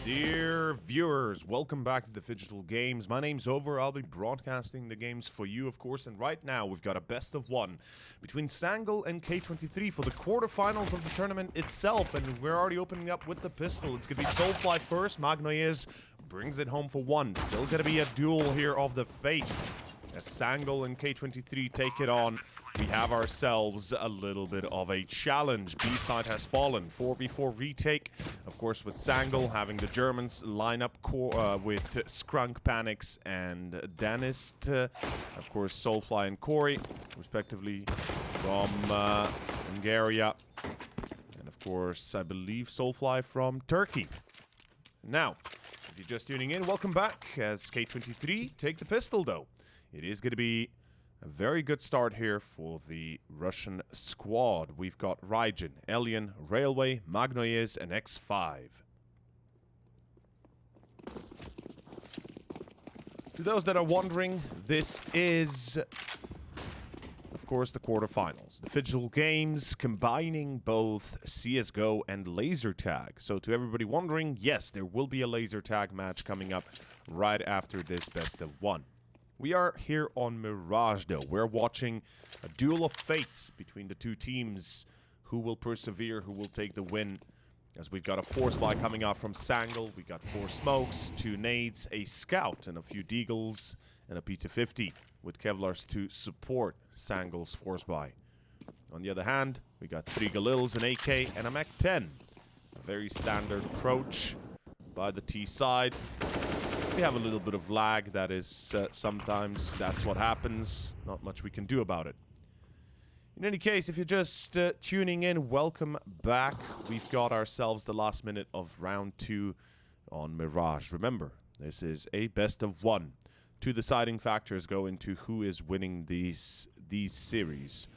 Dear viewers, welcome back to the Phygital Games. My name's Over. I'll be broadcasting the games for you, of course. And right now, we've got a best of one between SANGAL and K23 for the quarterfinals of the tournament itself. And we're already opening up with the pistol. It's going to be Soulfly first. Magnoyes brings it home for one. Still going to be a duel here of the fates. As SANGAL and K23 take it on, we have ourselves a little bit of a challenge. B-side has fallen. 4v4 retake. Of course, with SANGAL having the Germans line up with Skrunk, Panics, and Danist. Of course, Soulfly and Corey, respectively, from Hungary. And of course, I believe Soulfly from Turkey. Now, if you're just tuning in, welcome back as K23 take the pistol, though. It is going to be a very good start here for the Russian squad. We've got Raijin, Alien, Railway, Magnoyes, and X5. To those that are wondering, this is, of course, the quarterfinals. The Phygital Games combining both CSGO and laser tag. So to everybody wondering, yes, there will be a laser tag match coming up right after this best of one. We are here on Mirage, though. We're watching a duel of fates between the two teams. Who will persevere, who will take the win. As we've got a force buy coming out from SANGAL. We got 4 smokes, 2 nades, a scout, and a few deagles, and a P250 with Kevlars to support SANGAL's force buy. On the other hand, we got 3 Galils, an AK, and a Mac-10. A very standard approach by the T side. We have a little bit of lag. That is sometimes that's what happens. Not much we can do about it. In any case, if you're just tuning in, welcome back. We've got ourselves the last minute of round 2 on Mirage. Remember, this is a best of one. 2 deciding factors go into who is winning these series.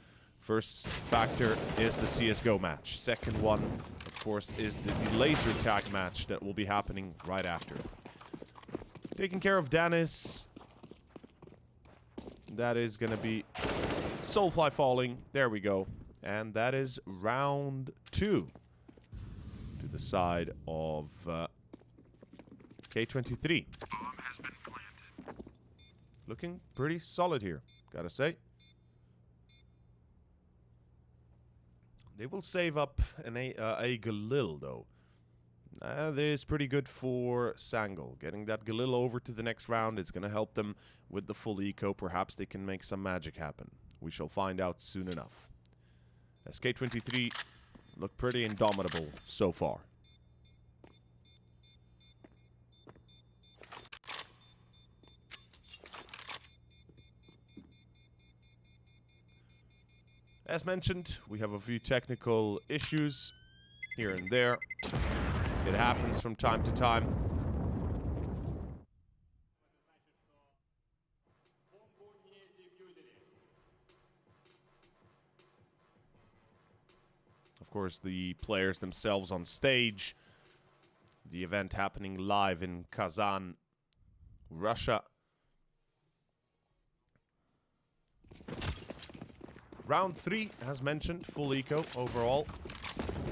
First factor is the CSGO match. Second one, of course, is the laser tag match that will be happening right after. Taking care of Danis. That is going to be Soulfly falling. There we go. And that is round 2 to the side of K23. Looking pretty solid here, gotta say. They will save up a Galil, though. That is pretty good for SANGAL. Getting that Galil over to the next round is going to help them with the full eco. Perhaps they can make some magic happen. We shall find out soon enough. K23 look pretty indomitable so far. As mentioned, we have a few technical issues here and there. It happens from time to time. Of course, the players themselves on stage. The event happening live in Kazan, Russia. Round 3, as mentioned, full eco overall.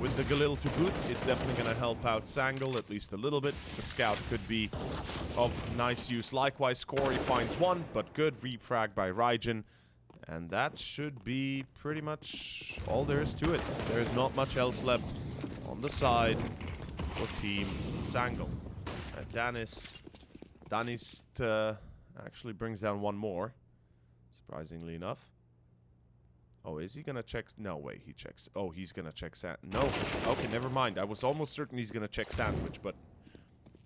With the Galil to boot, it's definitely going to help out SANGAL at least a little bit. The scout could be of nice use. Likewise, Corey finds 1, but good refrag by Raijin. And that should be pretty much all there is to it. There's not much else left on the side for Team SANGAL. Danist actually brings down 1 more, surprisingly enough. Oh, is he gonna check? No, wait, he checks. Oh, he's gonna check No. Okay, never mind. I was almost certain he's gonna check Sandwich, but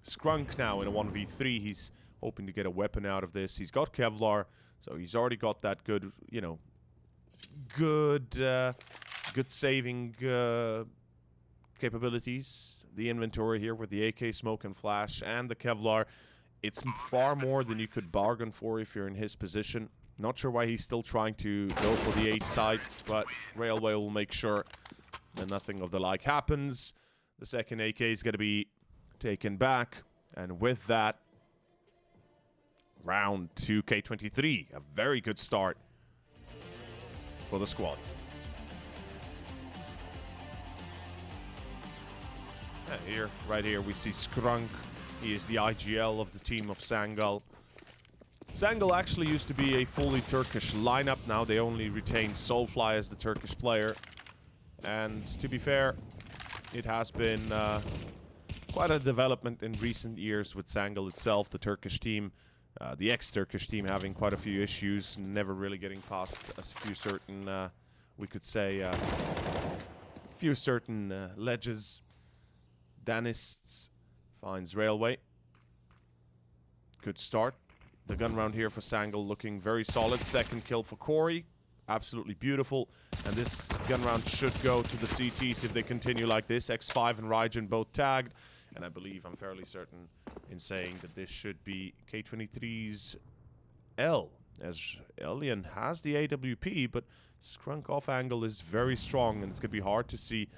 Skrunk now in a 1v3. He's hoping to get a weapon out of this. He's got Kevlar, so he's already got that good, you know, good saving capabilities. The inventory here with the AK, smoke, and flash, and the Kevlar. It's far more than you could bargain for if you're in his position. Not sure why he's still trying to go for the H side, but Railway will make sure that nothing of the like happens. The second AK is going to be taken back, and with that, round 2 K23. A very good start for the squad. Here, right here, we see Skrunk. He is the IGL of the team of SANGAL. SANGAL actually used to be a fully Turkish lineup. Now they only retain Soulfly as the Turkish player. And to be fair, it has been quite a development in recent years with SANGAL itself, the Turkish team. The ex-Turkish team having quite a few issues, never really getting past a few certain, we could say, few certain ledges. Danists finds Railway. Good start. The gun round here for SANGAL looking very solid. Second kill for Corey. Absolutely beautiful. And this gun round should go to the CTs if they continue like this. X5 and Raijin both tagged. And I believe, I'm fairly certain in saying that this should be K23's L. As Alien has the AWP, but Skrunk off angle is very strong. And it's going to be hard to see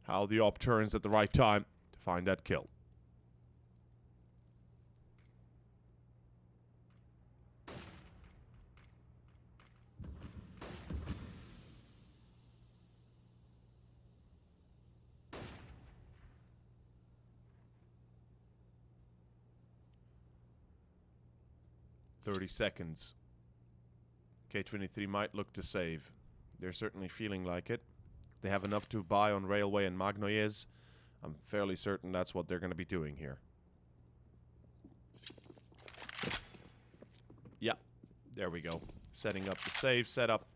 how the op turns at the right time to find that kill. "30 seconds. K23 might look to save. They're certainly feeling like it. They have enough to buy on Railway and Magnoyes. I'm fairly certain that's what they're going to be doing here. Yeah, there we go. Setting up the save setup.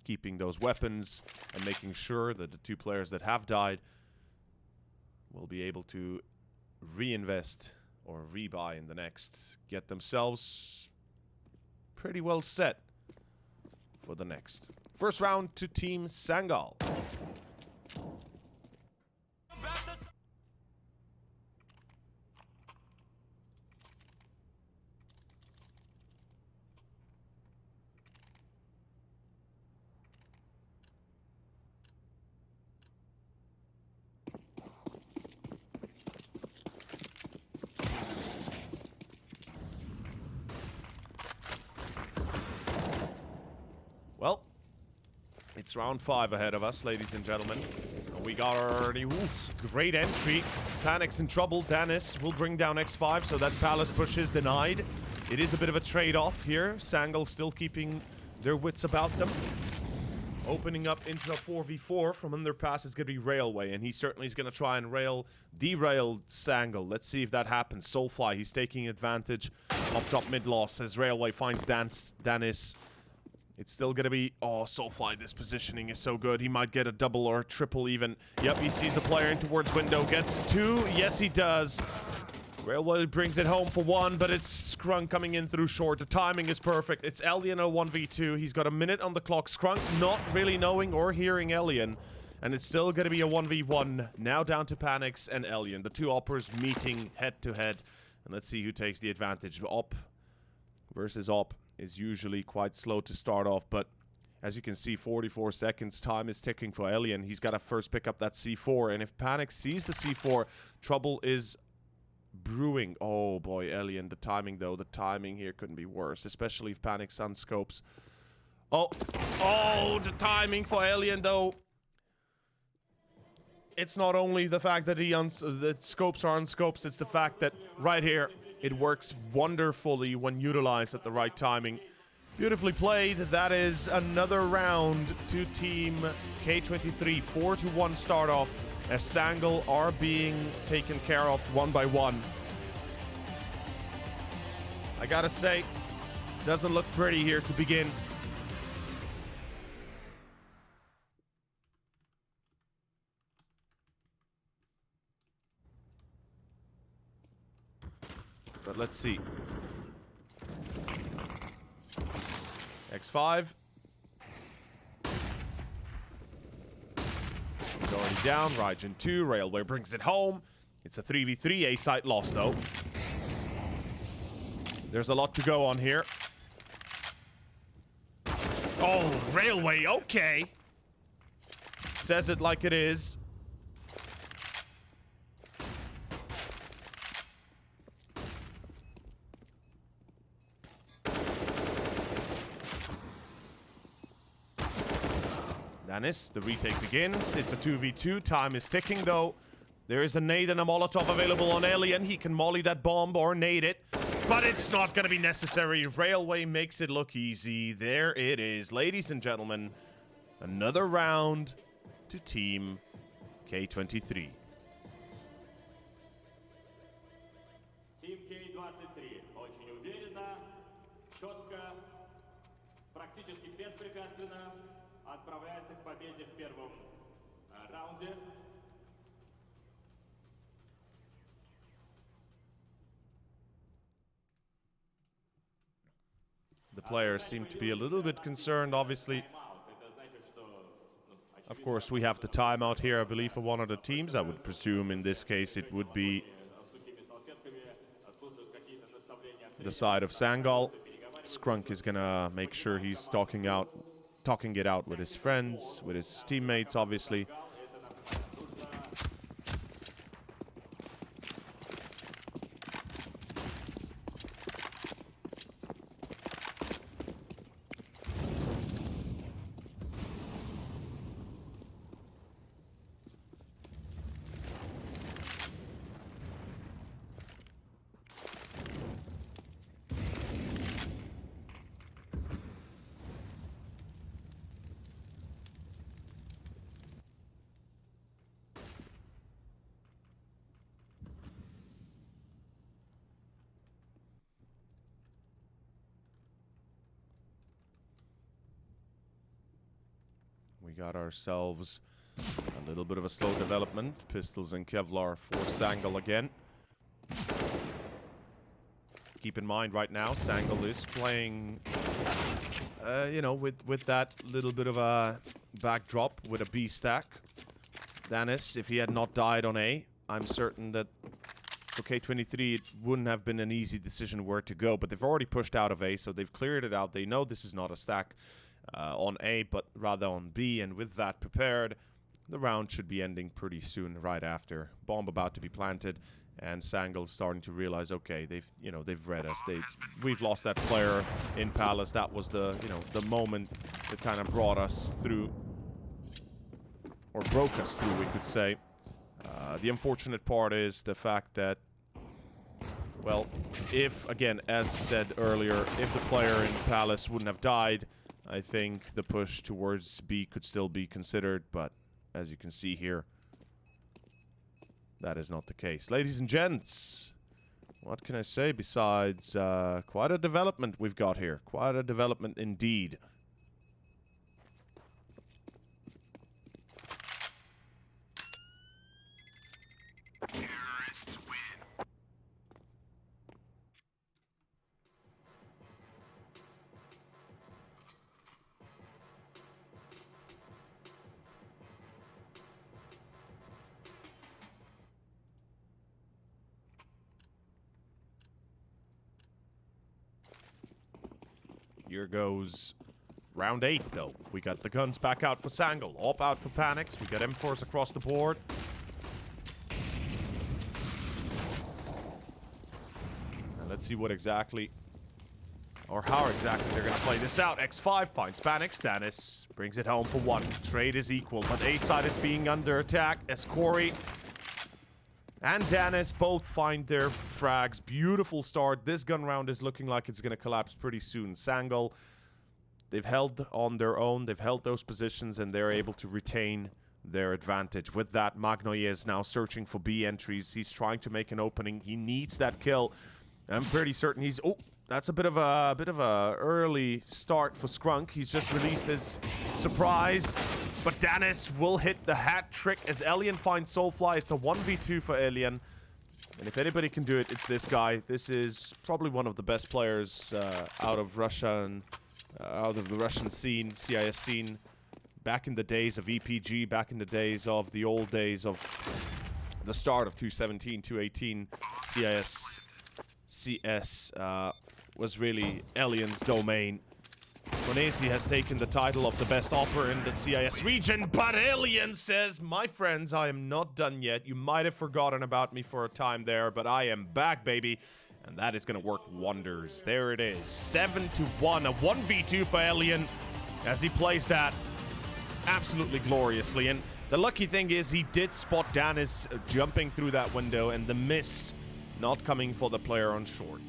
Keeping those weapons and making sure that the two players that have died will be able to reinvest or rebuy in the next. Get themselves pretty well set for the next. First round to Team SANGAL. Well, it's round 5 ahead of us, ladies and gentlemen. We got already, great entry. Panic's in trouble. Danis will bring down X5, so that Palace push is denied. It is a bit of a trade-off here. SANGAL still keeping their wits about them. Opening up into a 4v4 from underpass is going to be Railway, and he certainly is going to try and derail SANGAL. Let's see if that happens. Soulfly, he's taking advantage of top mid loss as Railway finds Danis. It's still going to be... Oh, Soulfly, this positioning is so good. He might get a double or a triple even. Yep, he sees the player in towards window. Gets 2. Yes, he does. Railway brings it home for 1, but it's Skrunk coming in through short. The timing is perfect. It's Elian 1v2. He's got a minute on the clock. Skrunk not really knowing or hearing Elian. And it's still going to be a 1v1. Now down to Panics and Elian. The two oppers meeting head to head. And let's see who takes the advantage. Op versus op is usually quite slow to start off, but as you can see, 44 seconds. Time is ticking for Alien. He's got to first pick up that C4, and if Panic sees the C4, trouble is brewing. Oh boy, Alien, the timing though, the timing here couldn't be worse, especially if Panic's on scopes. Oh, the timing for Alien though. It's not only the fact that the scopes are on scopes, it's the fact that right here, it works wonderfully when utilized at the right timing. Beautifully played. That is another round to Team K23. 4-1 start off as SANGAL are being taken care of one by one. I gotta say, doesn't look pretty here to begin. But let's see. X5. He's already down. Raijin 2. Railway brings it home. It's a 3v3. A site lost, though. There's a lot to go on here. Oh, Railway. Okay. Says it like it is. Danis, the retake begins. It's a 2v2. Time is ticking, though. There is a nade and a Molotov available on Alien. He can molly that bomb or nade it, but it's not going to be necessary. Railway makes it look easy. There it is. Ladies and gentlemen, another round to Team K23. Team K23 очень уверенно, четко, практически беспрепятственно отправляется к победе в первом раунде. The players seem to be a little bit concerned, obviously. Of course, we have the timeout here, I believe, for one of the teams. I would presume in this case it would be the side of SANGAL. Skrunk is gonna make sure he's talking it out with his friends, with his teammates, obviously. We got ourselves a little bit of a slow development. Pistols and Kevlar for SANGAL again. Keep in mind right now, SANGAL is playing, you know, with that little bit of a backdrop with a B stack. Danis, if he had not died on A, I'm certain that for K23 it wouldn't have been an easy decision where to go. But they've already pushed out of A, so they've cleared it out. They know this is not a stack on A, but rather on B, and with that prepared, the round should be ending pretty soon, right after. Bomb about to be planted, and SANGAL starting to realize, okay, they've read us. We've lost that player in Palace. That was the moment that kind of brought us through, or broke us through, we could say. The unfortunate part is the fact that, well, if, again, as said earlier, if the player in Palace wouldn't have died, I think the push towards B could still be considered, but as you can see here, that is not the case. Ladies and gents, what can I say besides quite a development we've got here. Quite a development indeed. Here goes round 8, though. We got the guns back out for SANGAL. Op out for Panics. We got M4s across the board. And let's see what exactly, or how exactly they're going to play this out. X5 finds Panics. Danis brings it home for 1. Trade is equal, but A side is being under attack as Corey and Danis both find their frags. Beautiful start. This gun round is looking like it's going to collapse pretty soon. SANGAL, they've held on their own. They've held those positions, and they're able to retain their advantage. With that, Magnoye is now searching for B entries. He's trying to make an opening. He needs that kill. I'm pretty certain he's... Oh, that's a bit of a early start for Skrunk. He's just released his surprise, but Danis will hit the hat trick as Alien finds Soulfly. It's a 1v2 for Alien, and if anybody can do it, it's this guy. This is probably one of the best players out of Russia and out of the Russian scene, CIS scene, back in the days of EPG, back in the days of the old days of the start of 2017, 2018, CS was really Alien's domain. Konesi has taken the title of the best opera in the CIS region, but Alien says, my friends, I am not done yet. You might have forgotten about me for a time there, but I am back, baby. And that is going to work wonders. There it is, 7-1, a 1v2 for Alien as he plays that absolutely gloriously. And The lucky thing is he did spot Danis jumping through that window and the miss not coming for the player on short.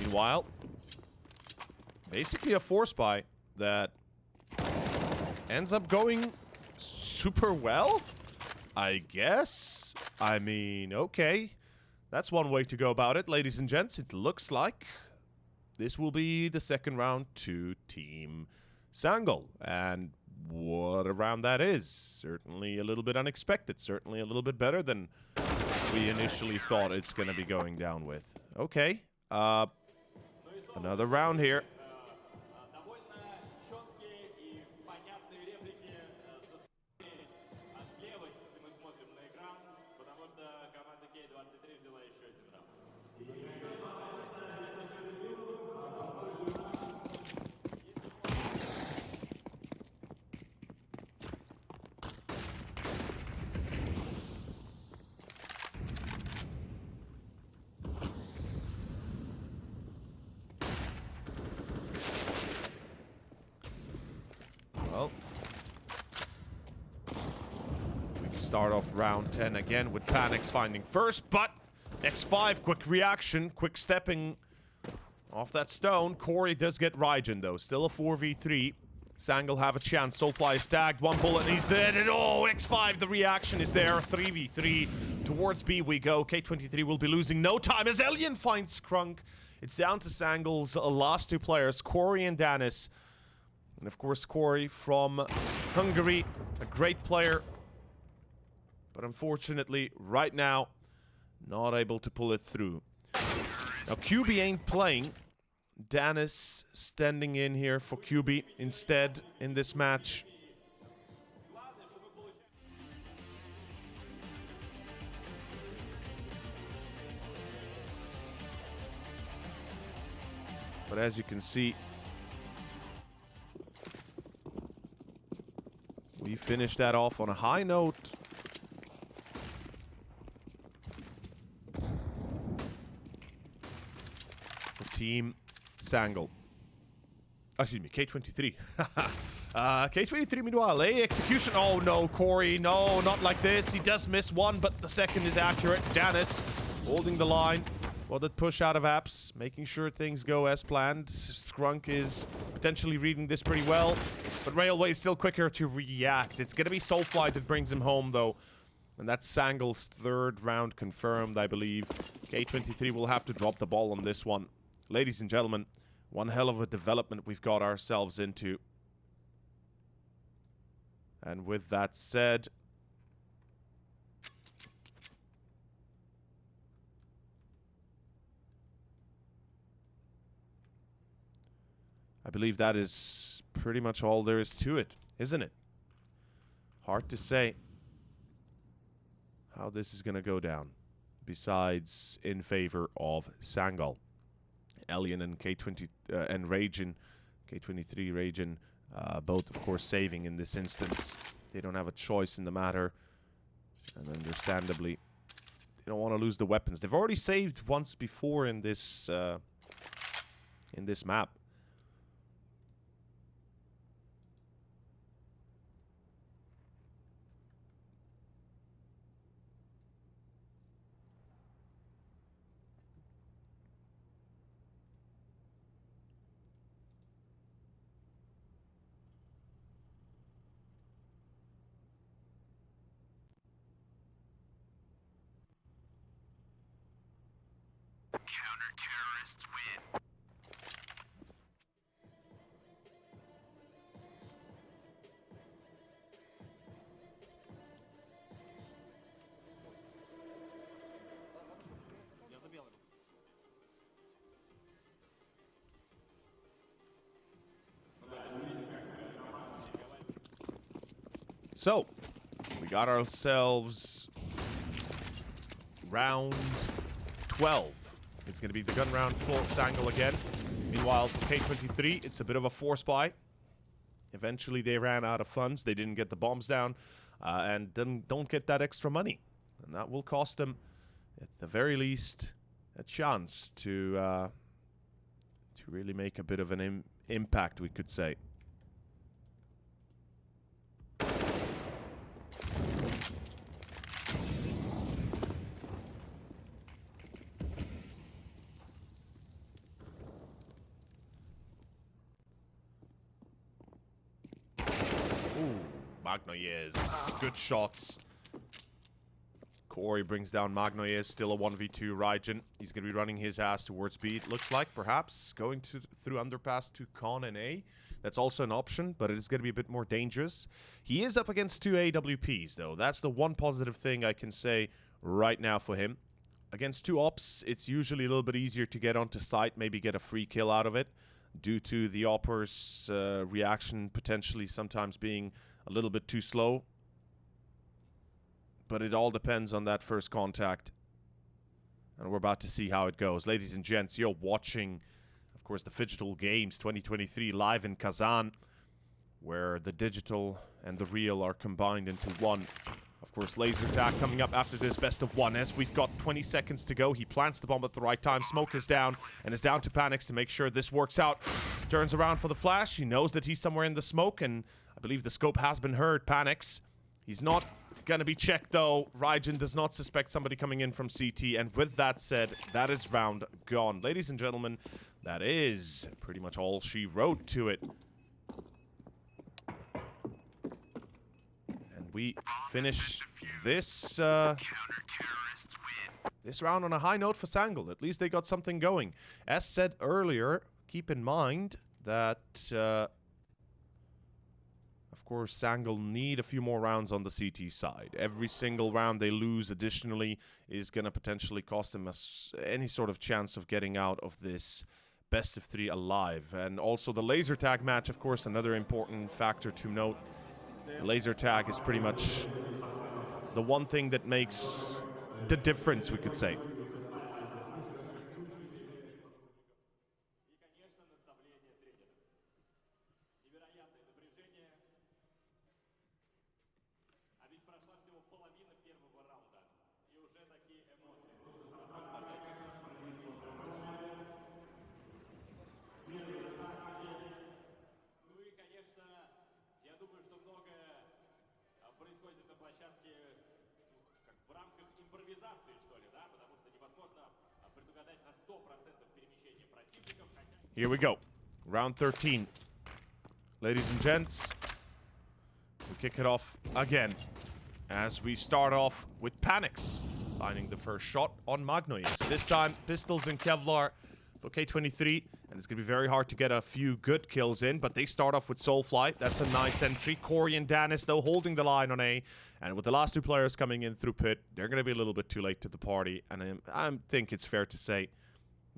Meanwhile, basically a force buy that ends up going super well, I guess. I mean, okay. That's one way to go about it, ladies and gents. It looks like this will be the second round to Team SANGAL. And what a round that is. Certainly a little bit unexpected. Certainly a little bit better than we initially thought it's going to be going down with. Okay. Another round here. Довольно четкие и понятные реплики со стороны. А с левой мы смотрим на экран, потому что команда K23 взяла еще один раунд. Well, we can start off round 10 again with Panics finding first, but X5, quick reaction, quick stepping off that stone. Corey does get Raijin though, still a 4v3. SANGAL have a chance. Soulfly is tagged, one bullet and he's dead. And oh, X5, the reaction is there. 3v3. Towards B we go. K23 will be losing no time as Alien finds Skrunk. It's down to SANGAL's last two players, Corey and Danis. And of course, Corey from Hungary, a great player. But unfortunately, right now, not able to pull it through. Now, QB ain't playing. Danis standing in here for QB instead in this match. But as you can see, we finished that off on a high note. For Team SANGAL. Excuse me, K23. K23 meanwhile, execution. Oh no, Corey, no, not like this. He does miss one, but the second is accurate. Danis holding the line. Well, that push out of apps, making sure things go as planned. Skrunk is potentially reading this pretty well, but Railway is still quicker to react. It's going to be Soulfly that brings him home, though. And that's SANGAL's third round confirmed, I believe. K23 will have to drop the ball on this one. Ladies and gentlemen, one hell of a development we've got ourselves into. And with that said, I believe that is pretty much all there is to it, isn't it? Hard to say how this is going to go down, besides in favor of SANGAL. Alien and K20 and Raijin, K23 Raijin, both of course saving in this instance. They don't have a choice in the matter, and understandably, they don't want to lose the weapons. They've already saved once before in this map. Counter-terrorists win. So, we got ourselves round 12 It's going to be the gun round full SANGAL again. Meanwhile, for K23, it's a bit of a force buy. Eventually, they ran out of funds. They didn't get the bombs down and don't get that extra money. And that will cost them, at the very least, a chance to really make a bit of an impact, we could say. Magnoyes, good shots. Corey brings down Magnoyes, still a 1v2 Raijin. He's going to be running his ass towards B, it looks like, perhaps going through underpass to Con and A. That's also an option, but it is going to be a bit more dangerous. He is up against 2 AWPs, though. That's the one positive thing I can say right now for him. Against 2 ops, it's usually a little bit easier to get onto site, maybe get a free kill out of it, due to the opper's reaction potentially sometimes being a little bit too slow. But it all depends on that first contact. And we're about to see how it goes. Ladies and gents, you're watching, of course, the Phygital Games 2023 live in Kazan, where the digital and the real are combined into one. Of course, laser tag coming up after this best of one. As we've got 20 seconds to go, he plants the bomb at the right time. Smoke is down, and is down to Panics to make sure this works out. Turns around for the flash. He knows that he's somewhere in the smoke, and I believe the scope has been heard. Panics. He's not gonna be checked, though. Raijin does not suspect somebody coming in from CT, and with that said, that is round gone. Ladies and gentlemen, that is pretty much all she wrote to it. We finish this this round on a high note for SANGAL. At least they got something going. As said earlier, keep in mind that, of course, SANGAL need a few more rounds on the CT side. Every single round they lose additionally is going to potentially cost them any sort of chance of getting out of this best of 3 alive. And also the laser tag match, of course, another important factor to note. Laser tag is pretty much the one thing that makes the difference, we could say. Here we go. Round 13. Ladies and gents, we kick it off again as we start off with Panics finding the first shot on Magnoyes. This time, pistols and Kevlar for K23, and it's going to be very hard to get a few good kills in, but they start off with Soulfly. That's a nice entry. Corey and Danis, though, holding the line on A, and with the last 2 players coming in through pit, they're going to be a little bit too late to the party, and I think it's fair to say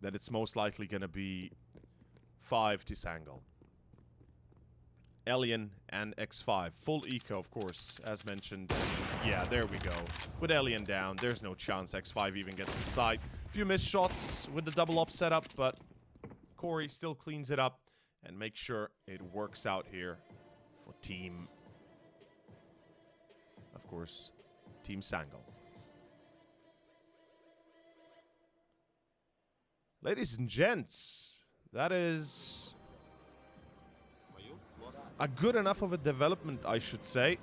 that it's most likely going to be 5 to SANGAL. Alien and X5. Full eco, of course, as mentioned. Yeah, there we go. With Alien down, there's no chance X5 even gets the site. A few missed shots with the double up setup, but Corey still cleans it up and makes sure it works out here for team, of course, Team SANGAL. Ladies and gents, that is a good enough of a development, I should say.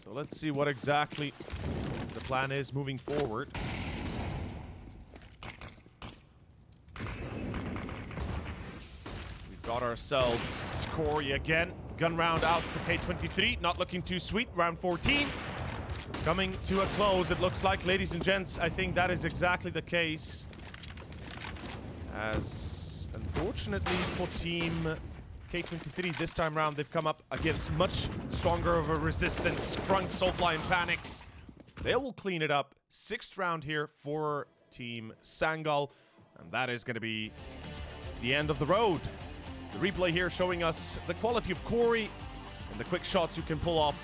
So let's see what exactly the plan is moving forward. We've got ourselves Corey again. Gun round out for K23. Not looking too sweet. Round 14. Coming to a close, it looks like. Ladies and gents, I think that is exactly the case. As unfortunately for Team K23 this time around, they've come up against much stronger of a resistance. Crunk, Soulfly, and Panics. They will clean it up. 6th round here for Team SANGAL. And that is going to be the end of the road. The replay here showing us the quality of Corey and the quick shots you can pull off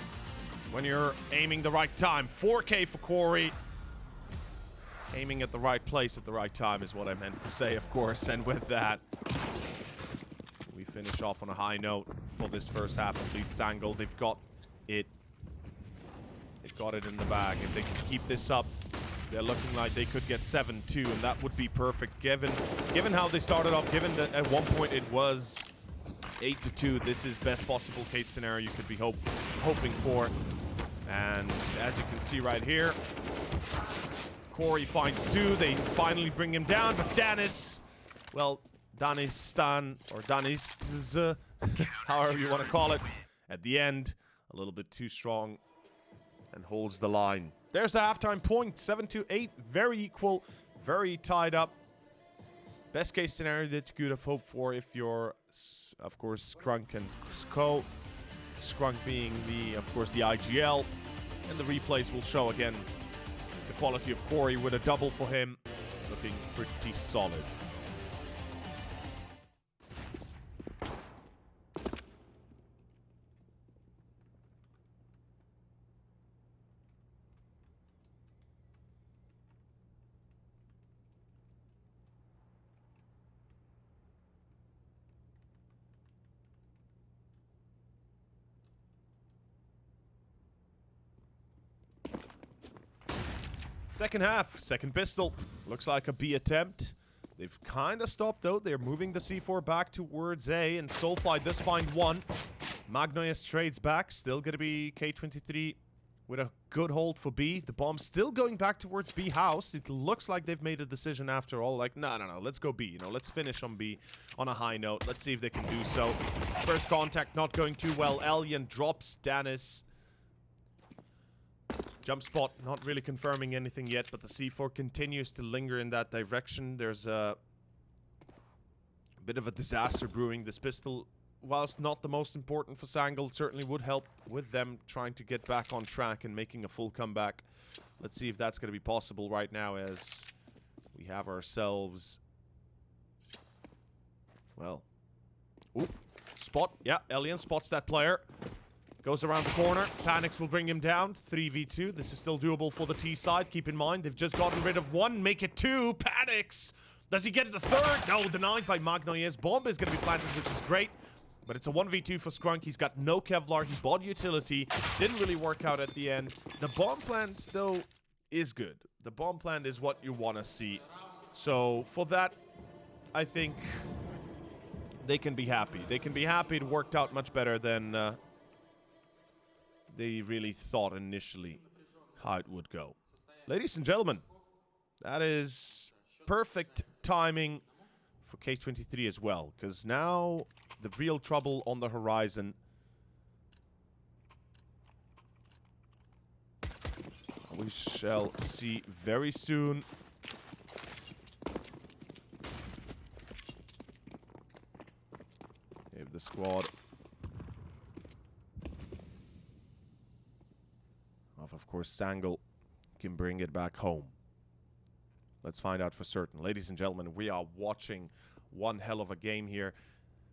when you're aiming the right time. 4K for Corey. Aiming at the right place at the right time is what I meant to say, of course. And with that, we finish off on a high note for this first half. At least SANGAL, they've got it. They've got it in the bag. If they can keep this up, they're looking like they could get 7-2, and that would be perfect. Given how they started off, given that at one point it was 8-2, this is best possible case scenario you could be hoping for. And as you can see right here, Corey finds 2. They finally bring him down, but Danis, well, Danistan, or Danis, however you want to call it, at the end, a little bit too strong and holds the line. There's the halftime point, 7-8, very equal, very tied up. Best case scenario that you could have hoped for if you're, of course, Skrunk and Co. Skrunk being of course, the IGL, and the replays will show again the quality of Corey with a double for him, looking pretty solid. Second half, second pistol. Looks like a B attempt. They've kind of stopped though. They're moving the C4 back towards A, and Soulfly does find 1. Magnoyas trades back. Still going to be K23 with a good hold for B. The bomb still going back towards B house. It looks like they've made a decision after all. Like, no, let's go B. You know, let's finish on B on a high note. Let's see if they can do so. First contact not going too well. Alien drops Danis. Jump spot, not really confirming anything yet, but the C4 continues to linger in that direction. There's a bit of a disaster brewing. This pistol, whilst not the most important for SANGAL, certainly would help with them trying to get back on track and making a full comeback. Let's see if that's going to be possible right now, as we have ourselves... Well... Ooh, spot. Yeah, Alien spots that player. Goes around the corner. Panics will bring him down. 3v2. This is still doable for the T side. Keep in mind, they've just gotten rid of 1. Make it 2. Panics! Does he get the 3rd? No, denied by Magnoyas. Bomb is going to be planted, which is great. But it's a 1v2 for Skrunk. He's got no Kevlar. He bought utility. Didn't really work out at the end. The bomb plant, though, is good. The bomb plant is what you want to see. So, for that, I think they can be happy. They can be happy. It worked out much better than... they really thought initially how it would go. Ladies and gentlemen, that is perfect timing for K23 as well, because now the real trouble on the horizon. We shall see very soon. If the squad of course, SANGAL can bring it back home. Let's find out for certain. Ladies and gentlemen, we are watching one hell of a game here.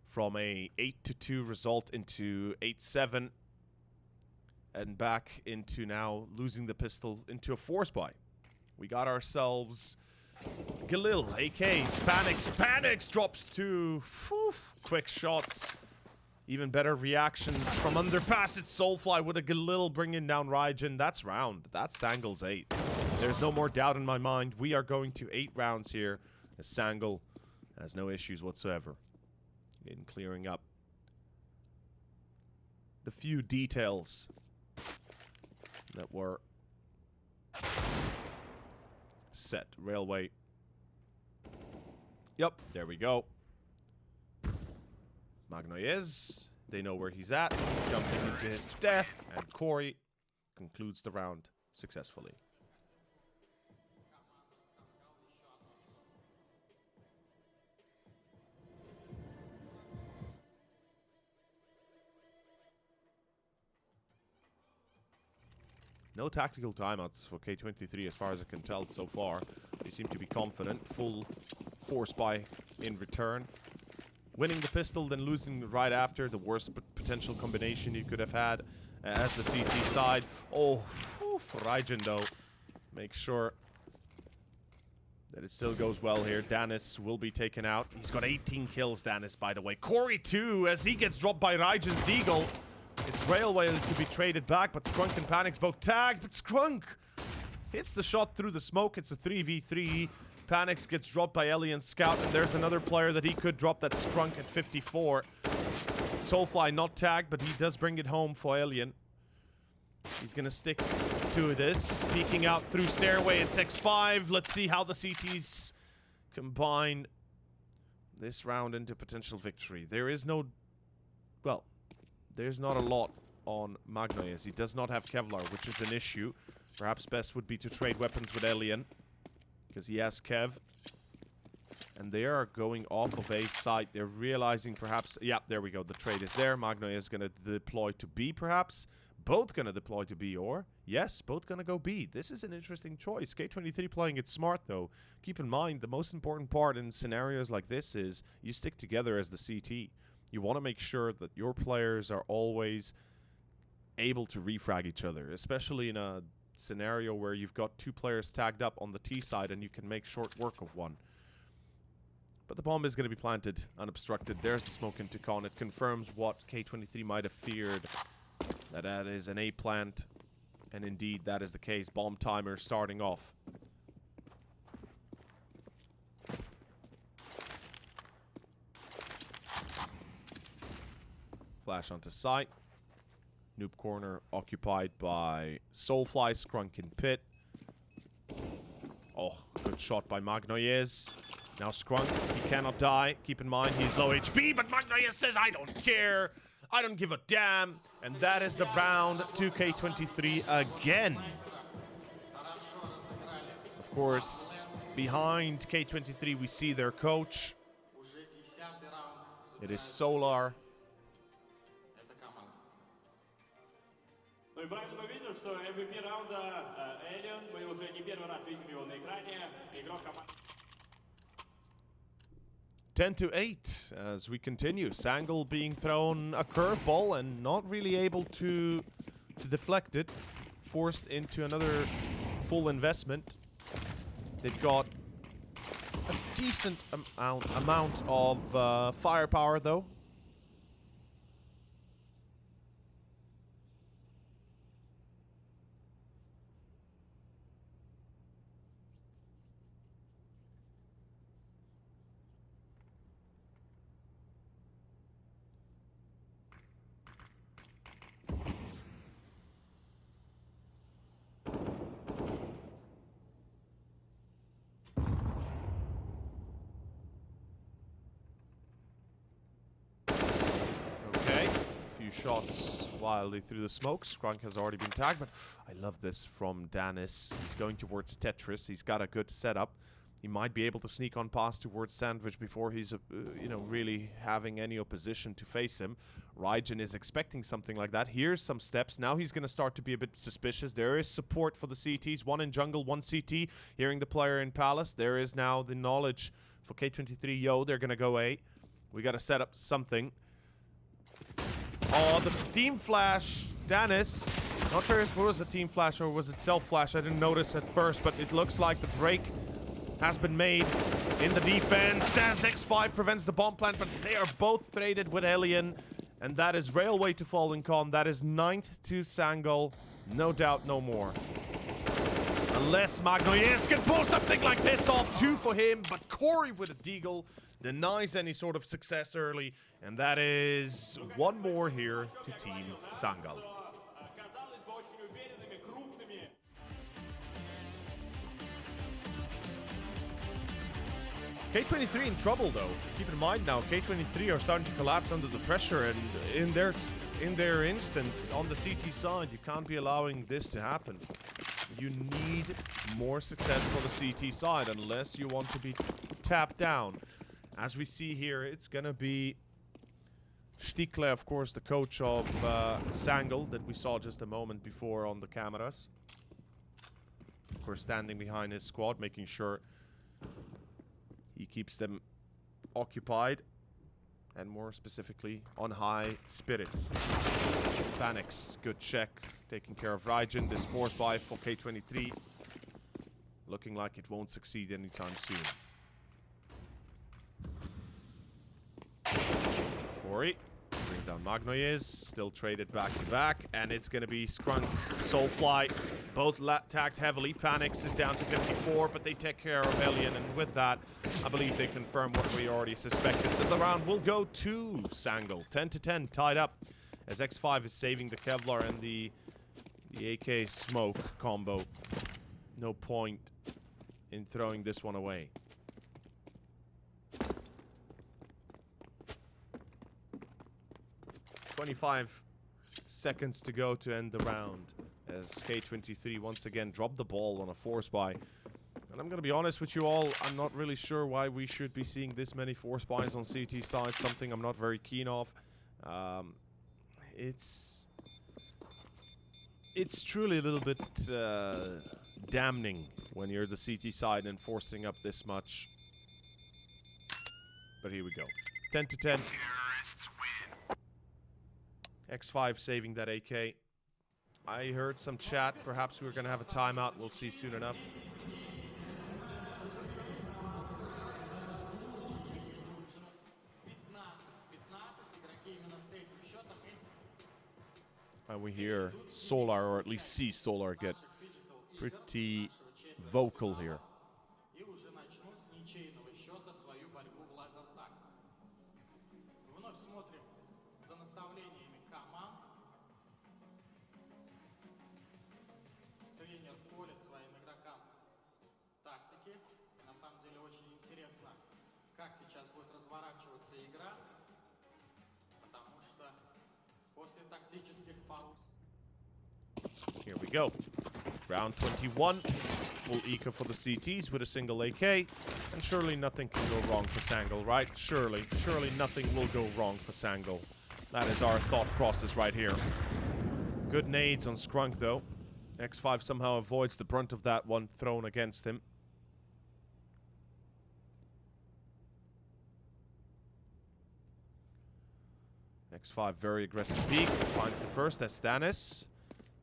From a 8-2 result into 8-7. And back into now losing the pistol into a force buy. We got ourselves Galil, AKs, Panics drops 2. Whew, quick shots. Even better reactions from underpass. It's Soulfly with a Galil bringing down Raijin. That's round. That's SANGAL's 8. There's no more doubt in my mind. We are going to 8 rounds here, as SANGAL has no issues whatsoever in clearing up the few details that were set. Railway. Yep, there we go. Magnoyas, they know where he's at, jumping into his death, and Corey concludes the round successfully. No tactical timeouts for K23 as far as I can tell so far. They seem to be confident. Full force buy in return. Winning the pistol, then losing right after. The worst potential combination you could have had as the CT side. Oh, Raijin though. Make sure that it still goes well here. Danis will be taken out. He's got 18 kills, Danis, by the way. Corey, too, as he gets dropped by Raijin's Deagle. It's Railway to be traded back, but Skrunk and Panics both tagged. But Skrunk hits the shot through the smoke. It's a 3v3. Panics gets dropped by Alien Scout, and there's another player that he could drop. That's Skrunk at 54. Soulfly not tagged, but he does bring it home for Alien. He's gonna stick to this. Peeking out through stairway. It's X5. Let's see how the CTs combine this round into potential victory. There is no... Well, there's not a lot on Magnoyes. He does not have Kevlar, which is an issue. Perhaps best would be to trade weapons with Alien, because he has Kev. And they are going off of A site. They're realizing perhaps... Yeah, there we go. The trade is there. Magnoyes is going to deploy to B, perhaps. Both going to deploy to B, or... Yes, both going to go B. This is an interesting choice. K23 playing it smart, though. Keep in mind, the most important part in scenarios like this is you stick together as the CT. You want to make sure that your players are always able to refrag each other, especially in a scenario where you've got two players tagged up on the T side and you can make short work of one. But the bomb is going to be planted unobstructed. There's the smoke into con. It confirms what K23 might have feared, that is an A plant. And indeed, that is the case. Bomb timer starting off. Flash onto site. Noob corner occupied by Soulfly, Skrunk in pit. Oh, good shot by Magnoyes. Now Skrunk, he cannot die. Keep in mind, he's low HP, but Magnoyes says, I don't care. I don't give a damn. And that is the round to K23 again. Of course, behind K23, we see their coach. It is Solar. Ну и правильно мы видим, что MVP раунда Alien, мы уже не первый раз видим его на экране. Игрок команды. 10-8 as we continue. SANGAL being thrown a curveball and not really able to deflect it. Forced into another full investment. They've got a decent amount of firepower, though. Shots wildly through the smoke. Skrunk has already been tagged, but I love this from Danis. He's going towards Tetris. He's got a good setup. He might be able to sneak on past towards Sandwich before he's, really having any opposition to face him. Raijin is expecting something like that. Here's some steps. Now he's going to start to be a bit suspicious. There is support for the CTs. One in jungle, one CT. Hearing the player in Palace. There is now the knowledge for K23. Yo, they're going to go A. We got to set up something. Oh, the team flash, Danis. Not sure if it was a team flash or was it self-flash. I didn't notice at first, but it looks like the break has been made in the defense. As X5 prevents the bomb plant, but they are both traded with Alien. And that is Railway to Fallen Con. That is 9th to SANGAL. No doubt, no more. Unless Magnoyes can pull something like this off, 2 for him. But Corey with a deagle denies any sort of success early. And that is one more here to Team SANGAL. K23 in trouble though. Keep in mind now, K23 are starting to collapse under the pressure, and in their instance on the CT side, you can't be allowing this to happen. You need more success for the CT side unless you want to be tapped down. As we see here, it's gonna be Stickler, of course, the coach of SANGAL that we saw just a moment before on the cameras. course, standing behind his squad, making sure he keeps them occupied. And more specifically, on high spirits. Panics, good check. Taking care of Raijin. This force buy for K23. Looking like it won't succeed anytime soon. Ori brings down Magnoyes. Still traded back to back. And it's going to be Skrunk, Soulfly. Both tagged heavily. Panics is down to 54, but they take care of Alien. And with that, I believe they confirm what we already suspected. That the round will go to SANGAL. 10-10, tied up. As X5 is saving the Kevlar and the AK smoke combo. No point in throwing this one away. "25 seconds to go to end the round." As K23 once again dropped the ball on a force buy. And I'm going to be honest with you all, I'm not really sure why we should be seeing this many force buys on CT side. Something I'm not very keen of. It's truly a little bit damning when you're the CT side and forcing up this much. But here we go. 10-10. X5 saving that AK. I heard some chat. Perhaps we're going to have a timeout. We'll see soon enough. And we hear Solar, or at least see Solar, get pretty vocal here. Here we go. Round 21. Full eco for the CTs with a single AK. And surely nothing can go wrong for SANGAL, right? Surely nothing will go wrong for SANGAL. That is our thought process right here. Good nades on Skrunk though. X5 somehow avoids the brunt of that one thrown against him. X5 very aggressive peek. Finds the first as Stannis.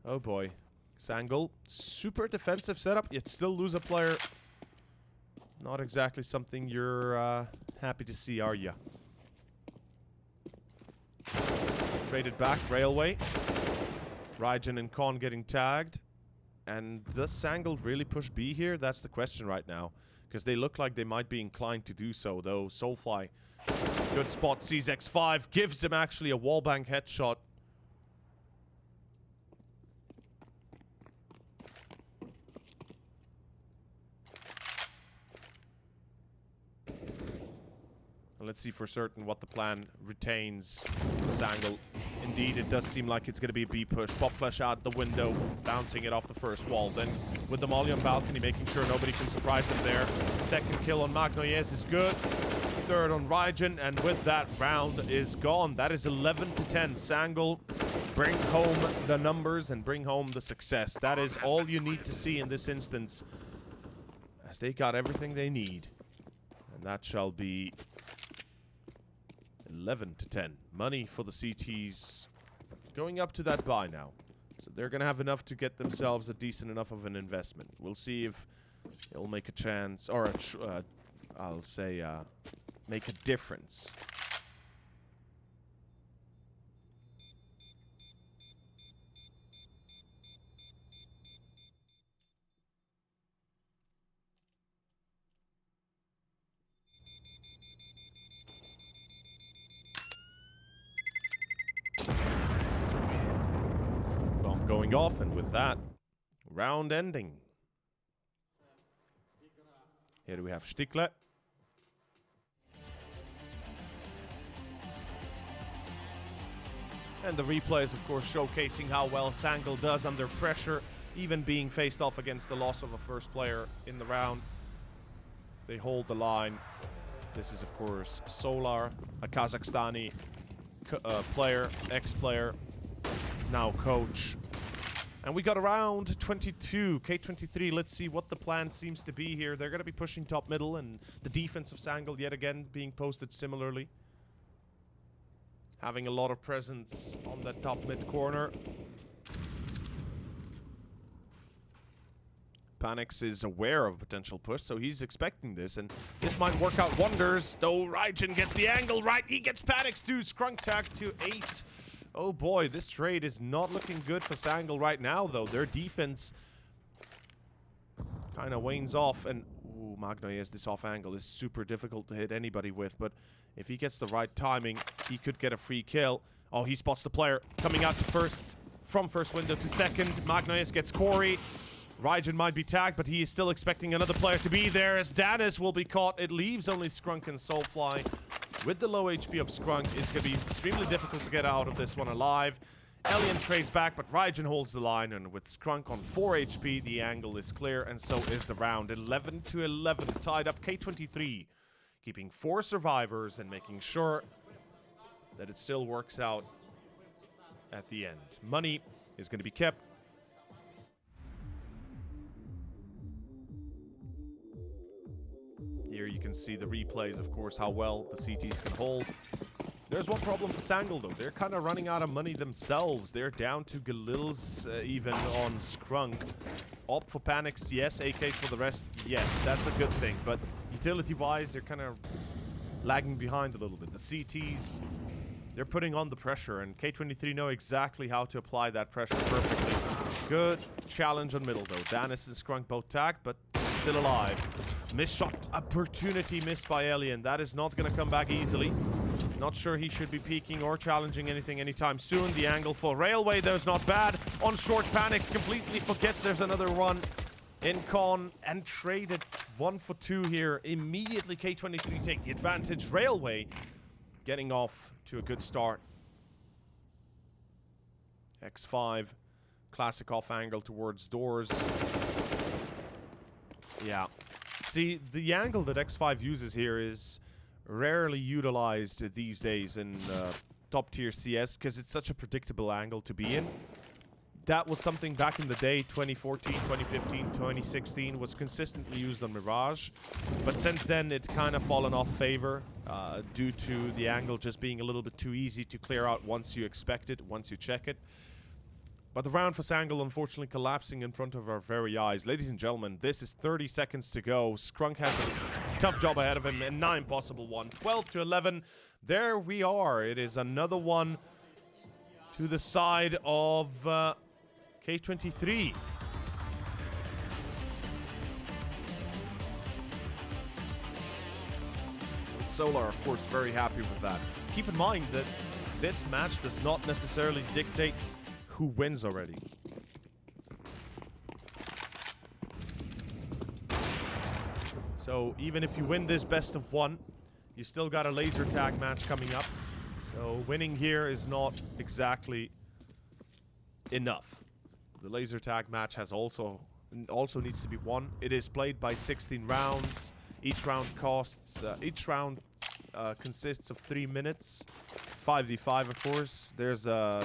Oh boy. SANGAL, super defensive setup, yet still lose a player. Not exactly something you're happy to see, are ya? Traded back, Railway. Raijin and Khan getting tagged. And does SANGAL really push B here? That's the question right now. Because they look like they might be inclined to do so, though. Soulfly, good spot, sees X5, gives him actually a wallbang headshot. Let's see for certain what the plan retains. SANGAL. Indeed, it does seem like it's going to be a B push. Pop flash out the window, bouncing it off the first wall. Then with the molly on balcony, making sure nobody can surprise them there. Second kill on Magnoyes is good. Third on Raijin, and with that, round is gone. That is 11-10. SANGAL bring home the numbers and bring home the success. That is all you need to see in this instance, as they got everything they need. And that shall be 11-10. Money for the CTs going up to that buy now. So they're going to have enough to get themselves a decent enough of an investment. We'll see if it'll make a chance, or I'll say make a difference. Bomb going off, and with that, round ending. Here we have Stickler. And the replay is, of course, showcasing how well SANGAL does under pressure, even being faced off against the loss of a first player in the round. They hold the line. This is, of course, Solar, a Kazakhstani player, ex-player, now coach. And we got around 22. K23, let's see what the plan seems to be here. They're going to be pushing top middle, and the defense of SANGAL yet again being posted similarly. Having a lot of presence on that top mid corner. Panix is aware of a potential push, so he's expecting this, and this might work out wonders. Though Raijin gets the angle right, he gets Panix too. Scrunk tag to 8. Oh boy, this trade is not looking good for SANGAL right now, though. Their defense kind of wanes off, and ooh, Magnoyes, this off angle is super difficult to hit anybody with, but if he gets the right timing, he could get a free kill. Oh, he spots the player coming out to first, from first window to second. Magnoyes gets Corey. Raijin might be tagged, but he is still expecting another player to be there, as Danis will be caught. It leaves only Scrunk and Soulfly. With the low HP of Scrunk, it's going to be extremely difficult to get out of this one alive. Alien trades back, but Raijin holds the line, and with Scrunk on 4 HP, the angle is clear, and so is the round. 11 to 11, tied up. K23 keeping 4 survivors and making sure that it still works out at the end. Money is going to be kept. Here you can see the replays, of course, how well the CTs can hold. There's one problem for SANGAL, though. They're kind of running out of money themselves. They're down to Galil's even on Scrunk. Op for Panix, yes. AKs for the rest, yes. That's a good thing. But utility-wise, they're kind of lagging behind a little bit. The CTs, they're putting on the pressure, and K23 know exactly how to apply that pressure perfectly. Good challenge on middle, though. Danis and Scrunk both tagged, but still alive. Missed shot opportunity missed by Alien. That is not going to come back easily. Not sure he should be peeking or challenging anything anytime soon. The angle for Railway, though, is not bad. On short, Panix completely forgets there's another one in con and traded 1 for 2 here. Immediately, K23 take the advantage. Railway getting off to a good start. X5, classic off angle towards doors. Yeah. See, the angle that X5 uses here is rarely utilized these days in top tier CS because it's such a predictable angle to be in. That was something back in the day, 2014, 2015, 2016, was consistently used on Mirage. But since then, it kind of fallen off favor due to the angle just being a little bit too easy to clear out once you expect it, once you check it. But the round for SANGAL unfortunately collapsing in front of our very eyes. Ladies and gentlemen, this is 30 seconds to go. Scrunk has a tough job ahead of him, and 9 possible one. 12 to 11. There we are. It is another one to the side of K23. With Solar, of course, very happy with that. Keep in mind that this match does not necessarily dictate who wins already. So even if you win this best of 1, you still got a laser tag match coming up. So winning here is not exactly enough. The laser tag match has also needs to be won. It is played by 16 rounds. Each round consists of 3 minutes. 5v5, of course. There's a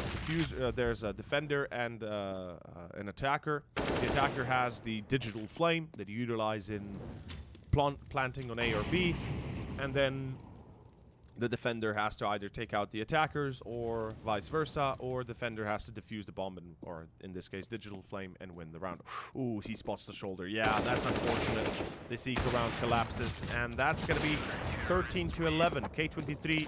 defender and an attacker. The attacker has the digital flame that you utilize in planting on A or B, and then the defender has to either take out the attackers or vice versa, or defender has to defuse the bomb, or in this case, digital flame, and win the round. Ooh, he spots the shoulder. Yeah, that's unfortunate. This eco round collapses, and that's going to be 13 to 11. K23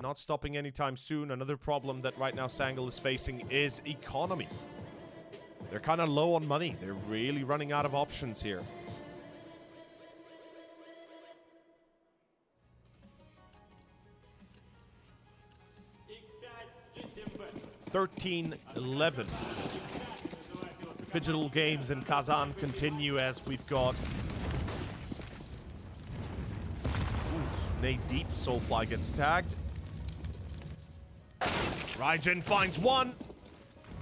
not stopping anytime soon. Another problem that right now SANGAL is facing is economy. They're kind of low on money. They're really running out of options here. (13-11). The Phygital games in Kazan continue as we've got Nade deep. Soulfly gets tagged. Raijin finds one.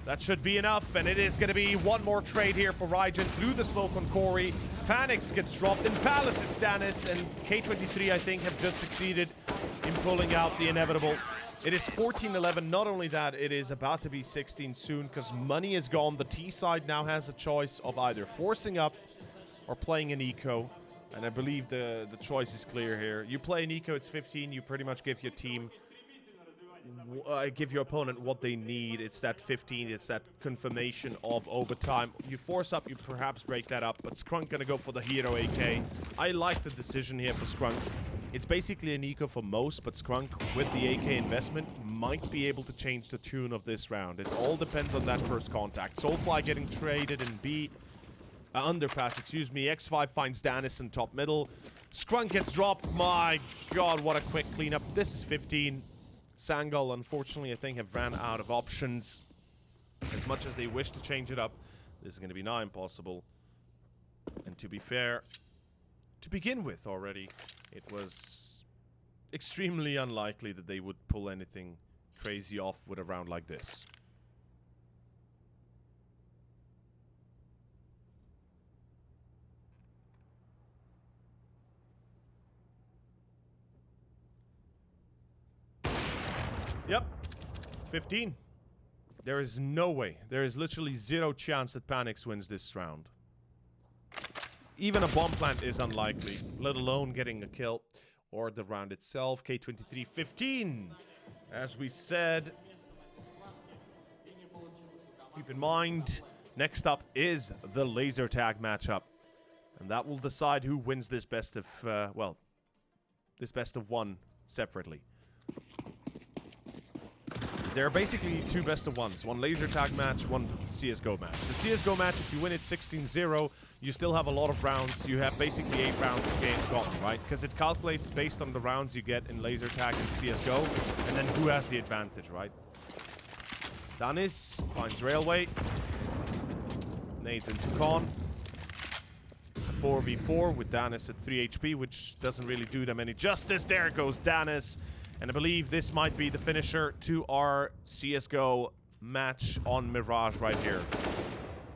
That should be enough, and it is going to be one more trade here for Raijin through the smoke on Corey. Panix gets dropped. In Palace, it's Danis, and K23, I think, have just succeeded in pulling out the inevitable. It is 14-11. Not only that, it is about to be 16 soon because money is gone. The T side now has a choice of either forcing up or playing an eco. And I believe the choice is clear here. You play an eco, it's 15. You pretty much give your team, give your opponent what they need. It's that 15. It's that confirmation of overtime. You force up, you perhaps break that up. But Skrunk gonna go for the hero AK. I like the decision here for Skrunk. It's basically an eco for most, but Skrunk, with the AK investment, might be able to change the tune of this round. It all depends on that first contact. Soulfly getting traded in B. Underpass, excuse me. X5 finds Danis in top middle. Skrunk gets dropped. My god, what a quick cleanup. This is 15. SANGAL, unfortunately, I think, have ran out of options. As much as they wish to change it up, this is going to be now impossible. And to be fair, to begin with already, it was extremely unlikely that they would pull anything crazy off with a round like this. Yep, 15. There is no way. There is literally zero chance that Panics wins this round. Even a bomb plant is unlikely, let alone getting a kill or the round itself. K23 15. As we said, keep in mind, next up is the laser tag matchup. And that will decide who wins this best of, well, this best of one separately. There are basically two best of ones. One laser tag match, one CSGO match. The CSGO match, if you win it 16-0, you still have a lot of rounds. You have basically 8 rounds gotten, right? Because it calculates based on the rounds you get in laser tag and CSGO, and then who has the advantage, right? Danis finds Railway. Nades into Con. It's a 4v4 with Danis at 3 HP, which doesn't really do them any justice. There goes Danis. And I believe this might be the finisher to our CSGO match on Mirage right here.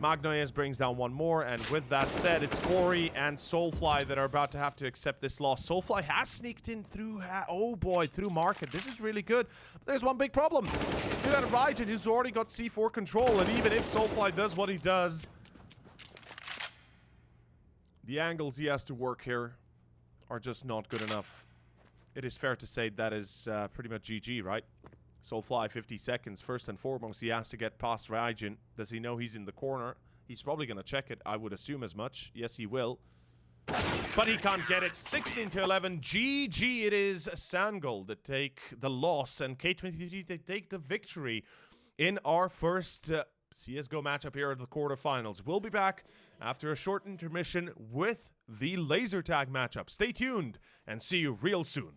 Magnoyes brings down one more, and with that said, it's Corey and Soulfly that are about to have to accept this loss. Soulfly has sneaked in through, oh boy, through Market. This is really good. But there's one big problem. You got Raijin, who's already got C4 control, and even if Soulfly does what he does, the angles he has to work here are just not good enough. It is fair to say that is pretty much GG, right? Soulfly, 50 seconds. First and foremost, he has to get past Raijin. Does he know he's in the corner? He's probably going to check it. I would assume as much. Yes, he will. But he can't get it. 16-11. GG it is. SANGAL that take the loss, and K23 they take the victory in our first CSGO matchup here at the quarterfinals. We'll be back after a short intermission with the laser tag matchup. Stay tuned and see you real soon.